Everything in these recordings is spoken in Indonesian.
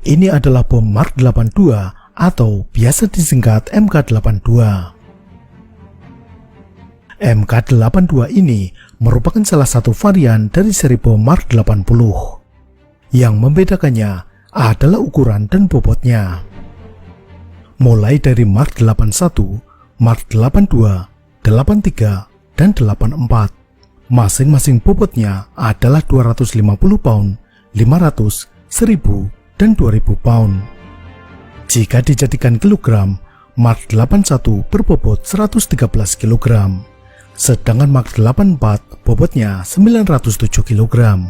Ini adalah bom Mark 82 atau biasa disingkat MK82. MK82 ini merupakan salah satu varian dari seri bom Mark 80. Yang membedakannya adalah ukuran dan bobotnya. Mulai dari Mark 81, Mark 82, 83, dan 84. Masing-masing bobotnya adalah 250 pound, 500, 1000, dan 2000 pound. Jika dijadikan kilogram, Mark 81 berbobot 113 kg, sedangkan Mark 84 bobotnya 907 kg.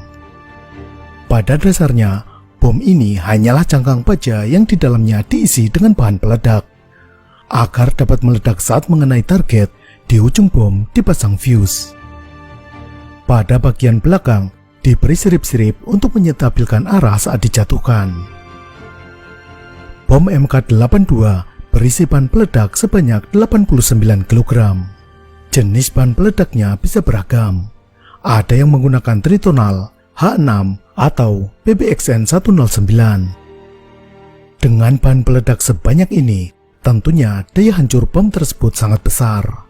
Pada dasarnya, bom ini hanyalah cangkang baja yang di dalamnya diisi dengan bahan peledak. Agar dapat meledak saat mengenai target, di ujung bom dipasang fuse. Pada bagian belakang, diberi sirip-sirip untuk menyetabilkan arah saat dijatuhkan. Bom MK82 berisi bahan peledak sebanyak 89 kg. Jenis bahan peledaknya bisa beragam. Ada yang menggunakan tritonal, H6, atau PBXN 109. Dengan bahan peledak sebanyak ini, tentunya daya hancur bom tersebut sangat besar.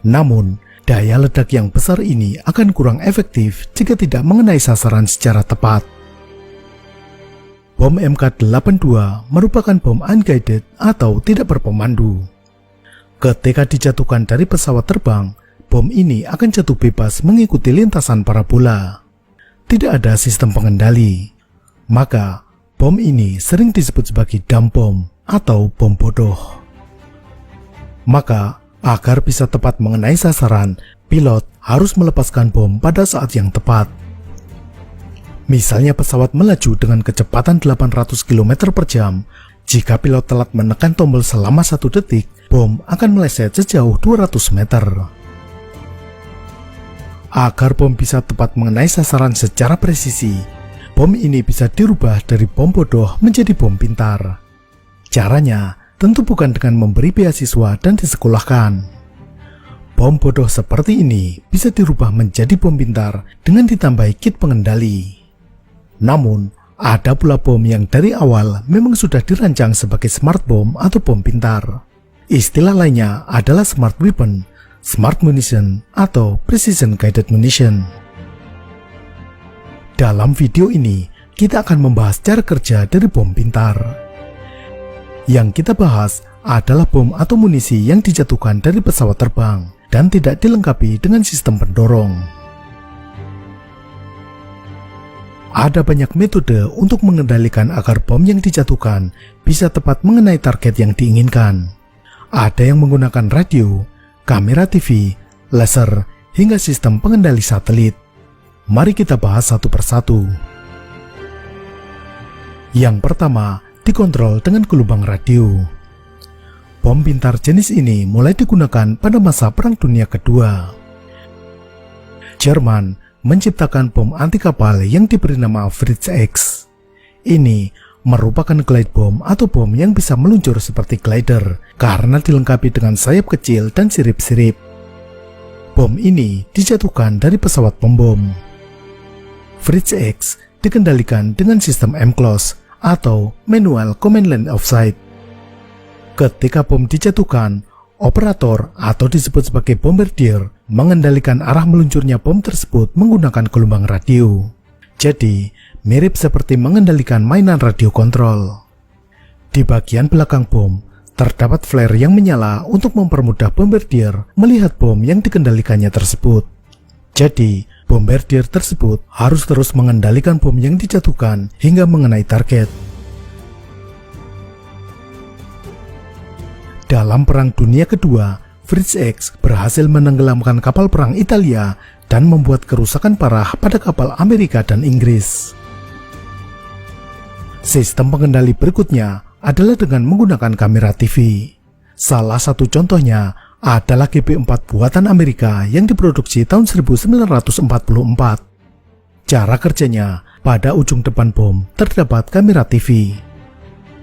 Namun, daya ledak yang besar ini akan kurang efektif jika tidak mengenai sasaran secara tepat. Bom MK82 merupakan bom unguided atau tidak berpemandu. Ketika dijatuhkan dari pesawat terbang, bom ini akan jatuh bebas mengikuti lintasan parabola. Tidak ada sistem pengendali. Maka, bom ini sering disebut sebagai dumb bomb atau bom bodoh. Maka, agar bisa tepat mengenai sasaran, pilot harus melepaskan bom pada saat yang tepat. Misalnya pesawat melaju dengan kecepatan 800 km per jam, jika pilot telat menekan tombol selama 1 detik, bom akan meleset sejauh 200 meter. Agar bom bisa tepat mengenai sasaran secara presisi, bom ini bisa dirubah dari bom bodoh menjadi bom pintar. Caranya tentu bukan dengan memberi beasiswa dan disekolahkan. Bom bodoh seperti ini bisa dirubah menjadi bom pintar dengan ditambahi kit pengendali. Namun, ada pula bom yang dari awal memang sudah dirancang sebagai smart bomb atau bom pintar. Istilah lainnya adalah smart weapon, smart munition, atau precision guided munition. Dalam video ini, kita akan membahas cara kerja dari bom pintar. Yang kita bahas adalah bom atau munisi yang dijatuhkan dari pesawat terbang dan tidak dilengkapi dengan sistem pendorong. Ada banyak metode untuk mengendalikan agar bom yang dijatuhkan bisa tepat mengenai target yang diinginkan. Ada yang menggunakan radio, kamera TV, laser, hingga sistem pengendali satelit. Mari kita bahas satu persatu. Yang pertama, dikontrol dengan gelombang radio. Bom pintar jenis ini mulai digunakan pada masa Perang Dunia Kedua. Jerman menciptakan bom anti kapal yang diberi nama Fritz X. Ini merupakan glide bomb atau bom yang bisa meluncur seperti glider karena dilengkapi dengan sayap kecil dan sirip-sirip. Bom ini dijatuhkan dari pesawat pembom. Fritz X dikendalikan dengan sistem M-Close atau Manual Command Line of Sight. Ketika bom dijatuhkan, operator atau disebut sebagai bombardier mengendalikan arah meluncurnya bom tersebut menggunakan gelombang radio. Jadi, mirip seperti mengendalikan mainan radio kontrol. Di bagian belakang bom, terdapat flare yang menyala untuk mempermudah bombardier melihat bom yang dikendalikannya tersebut. Jadi, bombardier tersebut harus terus mengendalikan bom yang dijatuhkan hingga mengenai target. Dalam Perang Dunia Kedua, Fritz X berhasil menenggelamkan kapal perang Italia dan membuat kerusakan parah pada kapal Amerika dan Inggris. Sistem pengendali berikutnya adalah dengan menggunakan kamera TV. Salah satu contohnya adalah GP4 buatan Amerika yang diproduksi tahun 1944. Cara kerjanya, pada ujung depan bom terdapat kamera TV.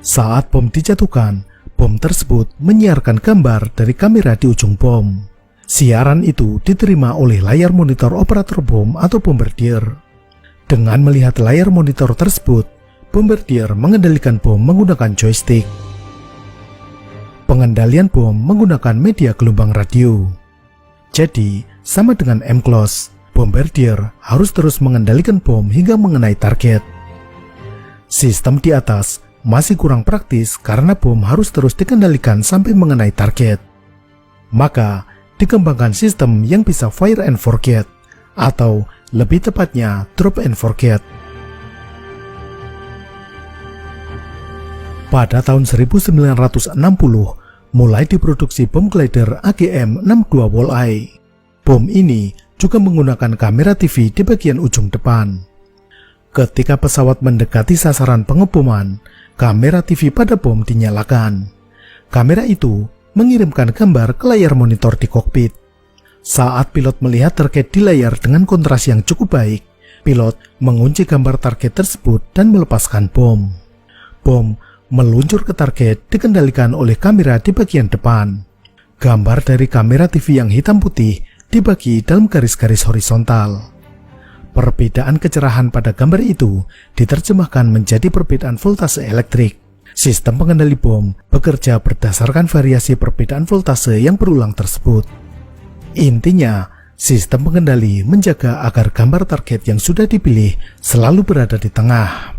Saat bom dijatuhkan, bom tersebut menyiarkan gambar dari kamera di ujung bom. Siaran itu diterima oleh layar monitor operator bom atau bombardier. Dengan melihat layar monitor tersebut, Bombardier mengendalikan bom menggunakan joystick. Pengendalian bom menggunakan media gelombang radio. Jadi, sama dengan M-Close, Bombardier harus terus mengendalikan bom hingga mengenai target. Sistem di atas masih kurang praktis karena bom harus terus dikendalikan sampai mengenai target. Maka, dikembangkan sistem yang bisa fire and forget, atau lebih tepatnya drop and forget. Pada tahun 1960, mulai diproduksi bom glider AGM-62 Walleye. Bom ini juga menggunakan kamera TV di bagian ujung depan. Ketika pesawat mendekati sasaran pengeboman, kamera TV pada bom dinyalakan. Kamera itu mengirimkan gambar ke layar monitor di kokpit. Saat pilot melihat target di layar dengan kontras yang cukup baik, pilot mengunci gambar target tersebut dan melepaskan bom. Bom meluncur ke target dikendalikan oleh kamera di bagian depan. Gambar dari kamera TV yang hitam putih dibagi dalam garis-garis horizontal. Perbedaan kecerahan pada gambar itu diterjemahkan menjadi perbedaan voltase elektrik. Sistem pengendali bom bekerja berdasarkan variasi perbedaan voltase yang berulang tersebut. Intinya, sistem pengendali menjaga agar gambar target yang sudah dipilih selalu berada di tengah.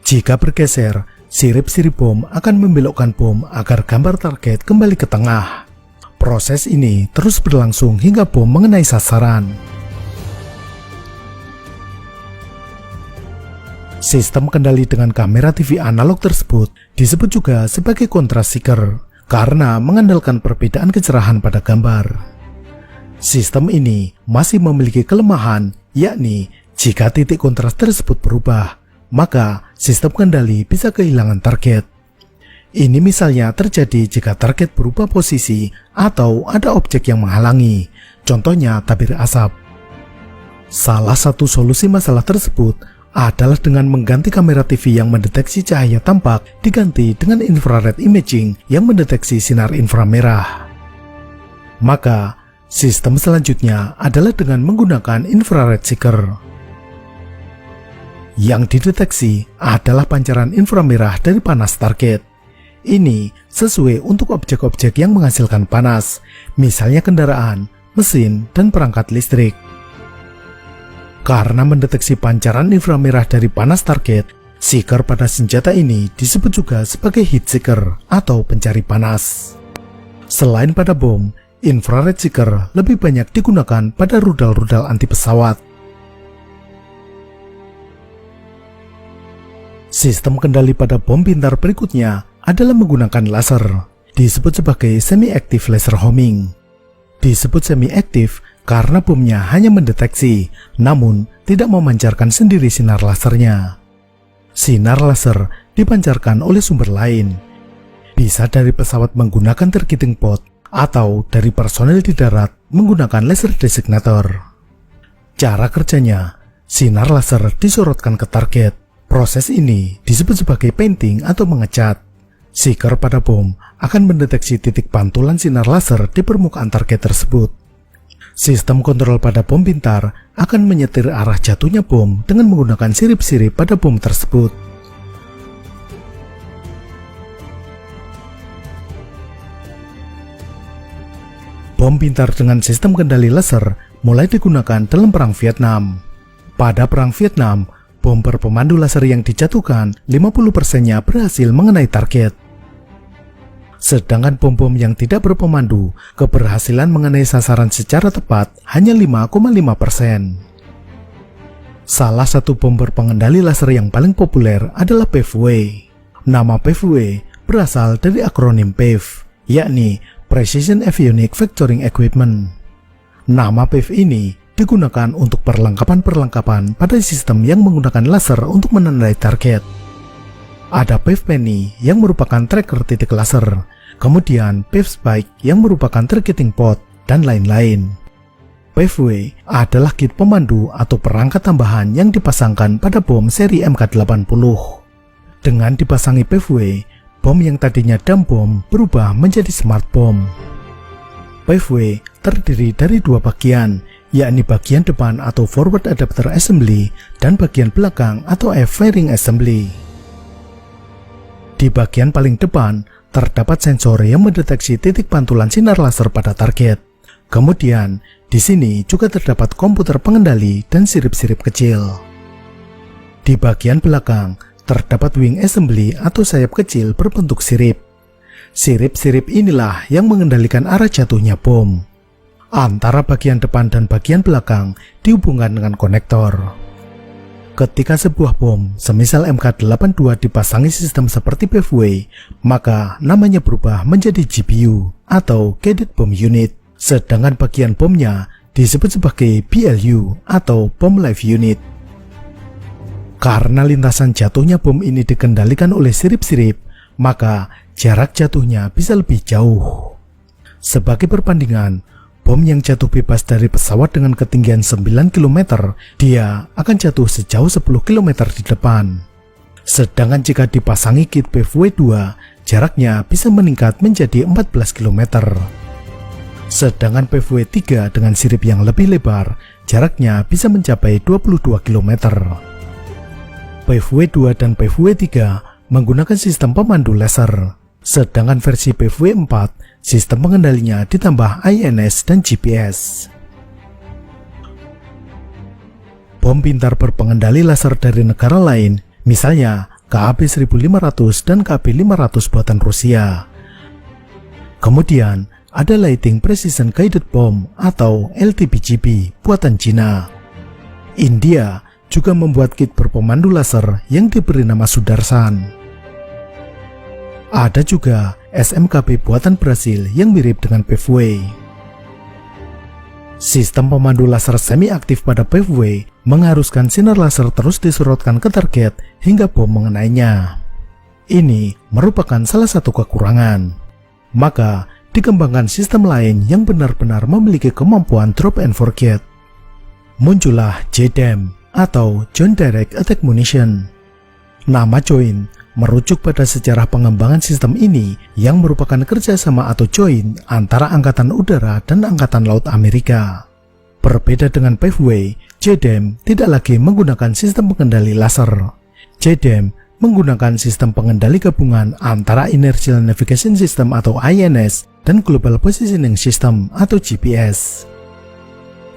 Jika bergeser, sirip-sirip bom akan membelokkan bom agar gambar target kembali ke tengah. Proses ini terus berlangsung hingga bom mengenai sasaran. Sistem kendali dengan kamera TV analog tersebut disebut juga sebagai contrast seeker karena mengandalkan perbedaan kecerahan pada gambar. Sistem ini masih memiliki kelemahan, yakni jika titik kontras tersebut berubah, maka sistem kendali bisa kehilangan target. Ini misalnya terjadi jika target berubah posisi atau ada objek yang menghalangi, contohnya tabir asap. Salah satu solusi masalah tersebut adalah dengan mengganti kamera TV yang mendeteksi cahaya tampak diganti dengan infrared imaging yang mendeteksi sinar inframerah. Maka, sistem selanjutnya adalah dengan menggunakan infrared seeker. Yang dideteksi adalah pancaran inframerah dari panas target. Ini sesuai untuk objek-objek yang menghasilkan panas, misalnya kendaraan, mesin, dan perangkat listrik. Karena mendeteksi pancaran inframerah dari panas target, seeker pada senjata ini disebut juga sebagai heat seeker atau pencari panas. Selain pada bom, infrared seeker lebih banyak digunakan pada rudal-rudal anti pesawat. Sistem kendali pada bom pintar berikutnya adalah menggunakan laser, disebut sebagai semi-active laser homing. Disebut semi-active karena bomnya hanya mendeteksi, namun tidak memancarkan sendiri sinar lasernya. Sinar laser dipancarkan oleh sumber lain. Bisa dari pesawat menggunakan targeting pod, atau dari personel di darat menggunakan laser designator. Cara kerjanya, sinar laser disorotkan ke target. Proses ini disebut sebagai painting atau mengecat. Seeker pada bom akan mendeteksi titik pantulan sinar laser di permukaan target tersebut. Sistem kontrol pada bom pintar akan menyetir arah jatuhnya bom dengan menggunakan sirip-sirip pada bom tersebut. Bom pintar dengan sistem kendali laser mulai digunakan dalam Perang Vietnam. Pada Perang Vietnam, bom berpemandu laser yang dijatuhkan 50%-nya berhasil mengenai target. Sedangkan bom-bom yang tidak berpemandu, keberhasilan mengenai sasaran secara tepat hanya 5,5%. Salah satu bom berpengendali laser yang paling populer adalah PAVE. Nama PAVE berasal dari akronim PAVE, yakni Precision Avionics Vectoring Equipment. Nama PAVE ini digunakan untuk perlengkapan-perlengkapan pada sistem yang menggunakan laser untuk menandai target. Ada PAVE Penny yang merupakan tracker titik laser, kemudian PAVE Spike yang merupakan targeting pod, dan lain-lain. PAVE adalah kit pemandu atau perangkat tambahan yang dipasangkan pada bom seri MK80. Dengan dipasangi PAVE, bom yang tadinya dumb bom berubah menjadi smart bom. PAVE terdiri dari dua bagian, yakni bagian depan atau forward adapter assembly dan bagian belakang atau F-firing assembly. Di bagian paling depan, terdapat sensor yang mendeteksi titik pantulan sinar laser pada target. Kemudian, di sini juga terdapat komputer pengendali dan sirip-sirip kecil. Di bagian belakang, terdapat wing assembly atau sayap kecil berbentuk sirip. Sirip-sirip inilah yang mengendalikan arah jatuhnya bom. Antara bagian depan dan bagian belakang dihubungkan dengan konektor. Ketika sebuah bom, semisal MK82 dipasangi sistem seperti PFW, maka namanya berubah menjadi GBU atau Guided Bomb Unit, sedangkan bagian bomnya disebut sebagai BLU atau Bomb Life Unit. Karena lintasan jatuhnya bom ini dikendalikan oleh sirip-sirip, maka jarak jatuhnya bisa lebih jauh. Sebagai perbandingan, bom yang jatuh bebas dari pesawat dengan ketinggian 9 km, dia akan jatuh sejauh 10 km di depan. Sedangkan jika dipasangi kit PFW-2, jaraknya bisa meningkat menjadi 14 km. Sedangkan PFW-3 dengan sirip yang lebih lebar, jaraknya bisa mencapai 22 km. PFW-2 dan PFW-3 menggunakan sistem pemandu laser. Sedangkan versi PFW-4, sistem pengendalinya ditambah INS dan GPS. Bom pintar berpengendali laser dari negara lain, misalnya KAB-1500 dan KB-500 buatan Rusia. Kemudian, ada Lighting Precision Guided Bomb atau LTPGB buatan Cina. India juga membuat kit berpemandu laser yang diberi nama Sudarsan. Ada juga SMKB buatan Brasil yang mirip dengan PFW. Sistem pemandu laser semi-aktif pada PFW mengharuskan sinar laser terus diserotkan ke target hingga bom mengenainya. Ini merupakan salah satu kekurangan. Maka, dikembangkan sistem lain yang benar-benar memiliki kemampuan drop and forget. Muncullah JDAM atau Joint Direct Attack Munition. Nama Joint merujuk pada sejarah pengembangan sistem ini yang merupakan kerjasama atau joint antara Angkatan Udara dan Angkatan Laut Amerika. Berbeda dengan PFW, JDAM tidak lagi menggunakan sistem pengendali laser. JDAM menggunakan sistem pengendali gabungan antara Inertial Navigation System atau INS dan Global Positioning System atau GPS.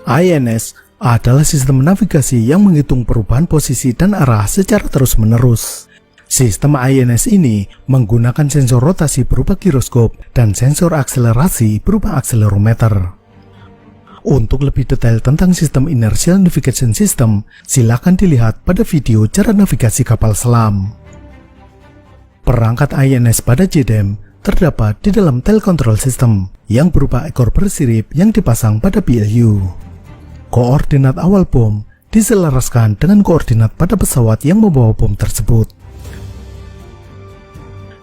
INS adalah sistem navigasi yang menghitung perubahan posisi dan arah secara terus-menerus. Sistem INS ini menggunakan sensor rotasi berupa giroskop dan sensor akselerasi berupa akselerometer. Untuk lebih detail tentang sistem Inertial Navigation System, silakan dilihat pada video cara navigasi kapal selam. Perangkat INS pada JDAM terdapat di dalam tail control system yang berupa ekor bersirip yang dipasang pada BLU. Koordinat awal bom diselaraskan dengan koordinat pada pesawat yang membawa bom tersebut.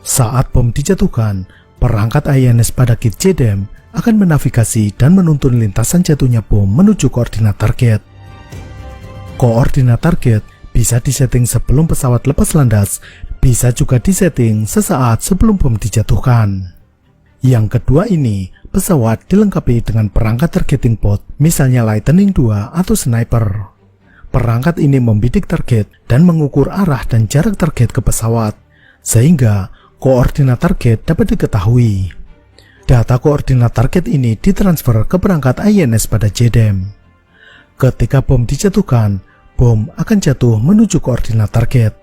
Saat bom dijatuhkan, perangkat INS pada kit JDAM akan menavigasi dan menuntun lintasan jatuhnya bom menuju koordinat target. Koordinat target bisa disetting sebelum pesawat lepas landas, bisa juga disetting sesaat sebelum bom dijatuhkan. Yang kedua ini, pesawat dilengkapi dengan perangkat targeting pod, misalnya Lightning II atau Sniper. Perangkat ini membidik target dan mengukur arah dan jarak target ke pesawat, sehingga koordinat target dapat diketahui. Data koordinat target ini ditransfer ke perangkat INS pada JDAM. Ketika bom dijatuhkan, bom akan jatuh menuju koordinat target.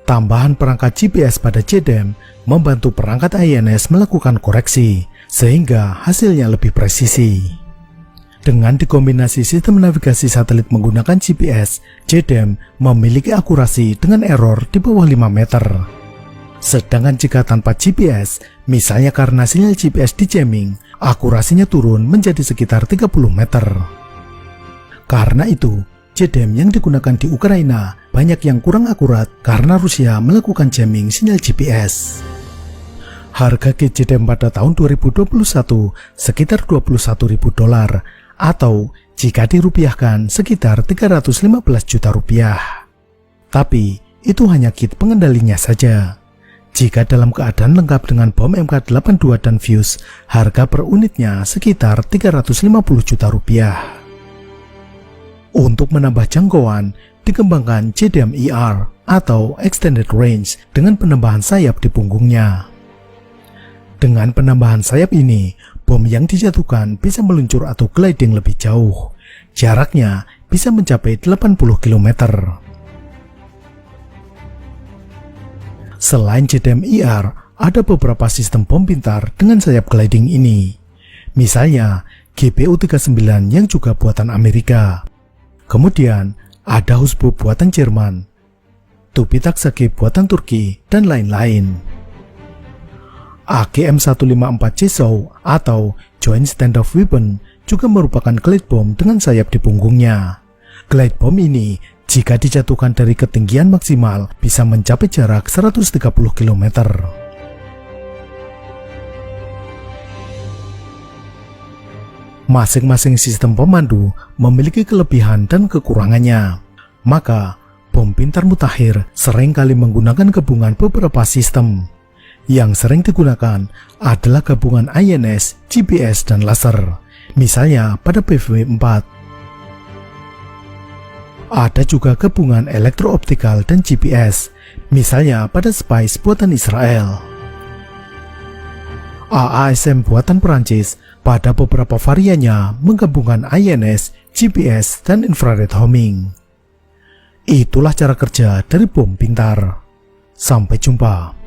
Tambahan perangkat GPS pada JDAM membantu perangkat INS melakukan koreksi, sehingga hasilnya lebih presisi. Dengan dikombinasi sistem navigasi satelit menggunakan GPS, JDAM memiliki akurasi dengan error di bawah 5 meter. Sedangkan jika tanpa GPS, misalnya karena sinyal GPS di jamming, akurasinya turun menjadi sekitar 30 meter. Karena itu, JDAM yang digunakan di Ukraina banyak yang kurang akurat karena Rusia melakukan jamming sinyal GPS. Harga kit JDAM pada tahun 2021 sekitar $21.000 atau jika dirupiahkan sekitar 315 juta rupiah. Tapi itu hanya kit pengendalinya saja. Jika dalam keadaan lengkap dengan bom MK82 dan fuse, harga per unitnya sekitar 350 juta rupiah. Untuk menambah jangkauan, dikembangkan JDAM-ER atau extended range dengan penambahan sayap di punggungnya. Dengan penambahan sayap ini, bom yang dijatuhkan bisa meluncur atau gliding lebih jauh. Jaraknya bisa mencapai 80 km. Selain JDM-IR, ada beberapa sistem bom pintar dengan sayap gliding ini. Misalnya, GBU-39 yang juga buatan Amerika. Kemudian, ada Husbu buatan Jerman, Tupi-Taksaki buatan Turki, dan lain-lain. AGM-154 Chizhou atau Joint Standoff Weapon juga merupakan glide bomb dengan sayap di punggungnya. Glide bomb ini jika dijatuhkan dari ketinggian maksimal bisa mencapai jarak 130 km. Masing-masing sistem pemandu memiliki kelebihan dan kekurangannya. Maka, bom pintar mutakhir seringkali menggunakan gabungan beberapa sistem. Yang sering digunakan adalah gabungan INS, GPS, dan laser. Misalnya pada PVV-4. Ada juga gabungan elektro-optikal dan GPS, misalnya pada Spice buatan Israel. AASM buatan Perancis pada beberapa variannya menggabungkan INS, GPS, dan infrared homing. Itulah cara kerja dari bom pintar. Sampai jumpa.